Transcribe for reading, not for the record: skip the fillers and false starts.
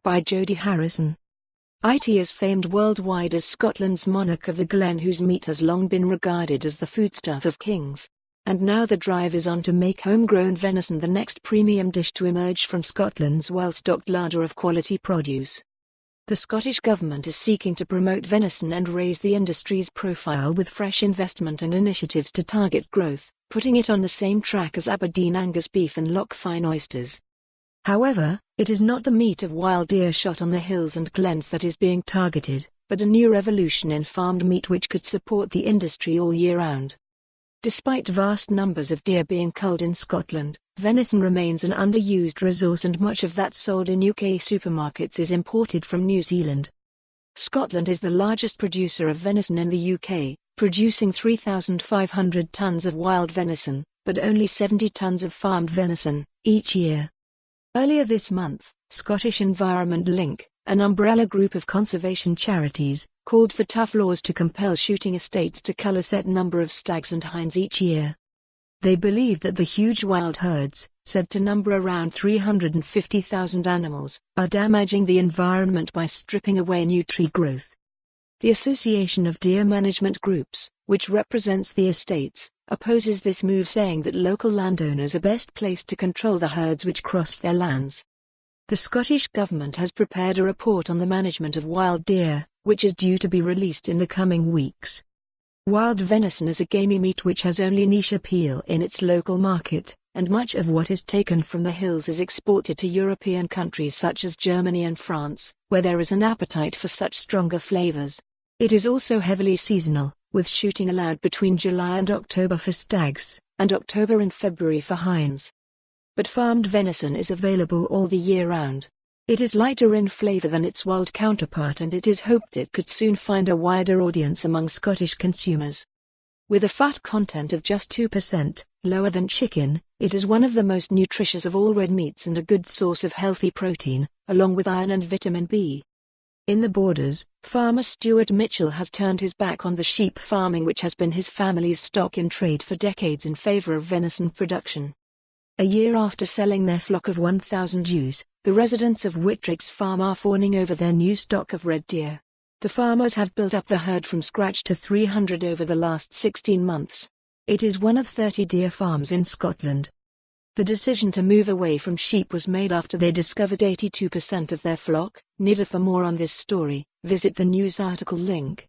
By Jody Harrison. It is famed worldwide as Scotland's monarch of the glen, whose meat has long been regarded as the foodstuff of kings. And now the drive is on to make homegrown venison the next premium dish to emerge from Scotland's well-stocked larder of quality produce. The Scottish Government is seeking to promote venison and raise the industry's profile with fresh investment and initiatives to target growth, putting it on the same track as Aberdeen Angus beef and Loch Fyne oysters. However, it is not the meat of wild deer shot on the hills and glens that is being targeted, but a new revolution in farmed meat which could support the industry all year round. Despite vast numbers of deer being culled in Scotland, venison remains an underused resource, and much of that sold in UK supermarkets is imported from New Zealand. Scotland is the largest producer of venison in the UK, producing 3,500 tonnes of wild venison, but only 70 tonnes of farmed venison, each year. Earlier this month, Scottish Environment Link, an umbrella group of conservation charities, called for tough laws to compel shooting estates to cull a set number of stags and hinds each year. They believe that the huge wild herds, said to number around 350,000 animals, are damaging the environment by stripping away new tree growth. The Association of Deer Management Groups, which represents the estates, opposes this move, saying that local landowners are best placed to control the herds which cross their lands. The Scottish Government has prepared a report on the management of wild deer, which is due to be released in the coming weeks. Wild venison is a gamey meat which has only niche appeal in its local market, and much of what is taken from the hills is exported to European countries such as Germany and France, where there is an appetite for such stronger flavours. It is also heavily seasonal, with shooting allowed between July and October for stags, and October and February for hinds. But farmed venison is available all the year round. It is lighter in flavour than its wild counterpart, and it is hoped it could soon find a wider audience among Scottish consumers. With a fat content of just 2%, lower than chicken, it is one of the most nutritious of all red meats and a good source of healthy protein, along with iron and vitamin B. In the Borders, farmer Stuart Mitchell has turned his back on the sheep farming which has been his family's stock in trade for decades in favour of venison production. A year after selling their flock of 1,000 ewes, the residents of Whittricks Farm are fawning over their new stock of red deer. The farmers have built up the herd from scratch to 300 over the last 16 months. It is one of 30 deer farms in Scotland. The decision to move away from sheep was made after they discovered 82% of their flock. For more on this story, visit the news article link.